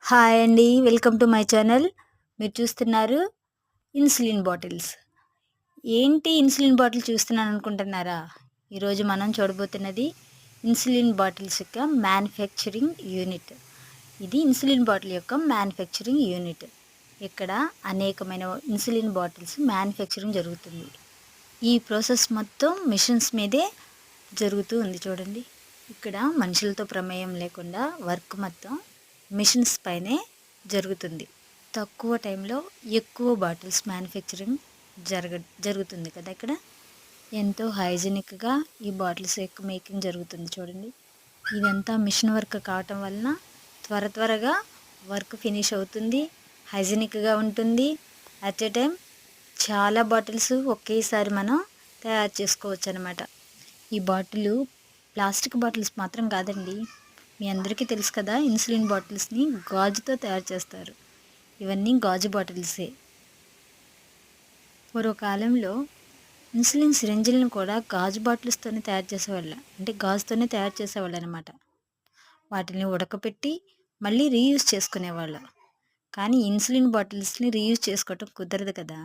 Hi అండి. Welcome to my channel. మీరు చూస్తున్నారు ఇన్సులిన్ బాటిల్స్. ఏంటి ఇన్సులిన్ బాటిల్ చూస్తున్నాను అనుకుంటున్నారా? ఈరోజు మనం చూడబోతున్నది ఇన్సులిన్ బాటిల్స్ యొక్క మ్యానుఫ్యాక్చరింగ్ యూనిట్. ఇది ఇన్సులిన్ బాటిల్ యొక్క మ్యానుఫ్యాక్చరింగ్ యూనిట్. ఇక్కడ అనేకమైన ఇన్సులిన్ బాటిల్స్ మ్యానుఫ్యాక్చరింగ్ జరుగుతుంది. ఈ ప్రాసెస్ మొత్తం మిషన్స్ మీదే జరుగుతూ ఉంది చూడండి. ఇక్కడ మనుషులతో ప్రమేయం లేకుండా వర్క్ మొత్తం మిషన్స్ పైనే జరుగుతుంది. తక్కువ టైంలో ఎక్కువ బాటిల్స్ మ్యానుఫ్యాక్చరింగ్ జరుగుతుంది కదా. ఇక్కడ ఎంతో హైజీనిక్గా ఈ బాటిల్స్ యొక్క మేకింగ్ జరుగుతుంది చూడండి. ఇదంతా మిషన్ వర్క్ కావటం వలన త్వరగా వర్క్ ఫినిష్ అవుతుంది, హైజీనిక్గా ఉంటుంది. అట్ ఏ టైం చాలా బాటిల్స్ ఒకేసారి మనం తయారు చేసుకోవచ్చు అనమాట. ఈ బాటిల్ ప్లాస్టిక్ బాటిల్స్ మాత్రం కాదండి. మీ అందరికీ తెలుసు కదా, ఇన్సులిన్ బాటిల్స్ని గాజుతో తయారు చేస్తారు. ఇవన్నీ గాజు బాటిల్సే. పూర్వకాలంలో ఇన్సులిన్ సిరంజిలను కూడా గాజు బాటిల్స్తోనే తయారు చేసేవాళ్ళు, అంటే గాజుతోనే తయారు చేసేవాళ్ళు అనమాట. వాటిని ఉడకపెట్టి మళ్ళీ రీయూజ్ చేసుకునేవాళ్ళు. కానీ ఇన్సులిన్ బాటిల్స్ని రీయూజ్ చేసుకోవటం కుదరదు కదా.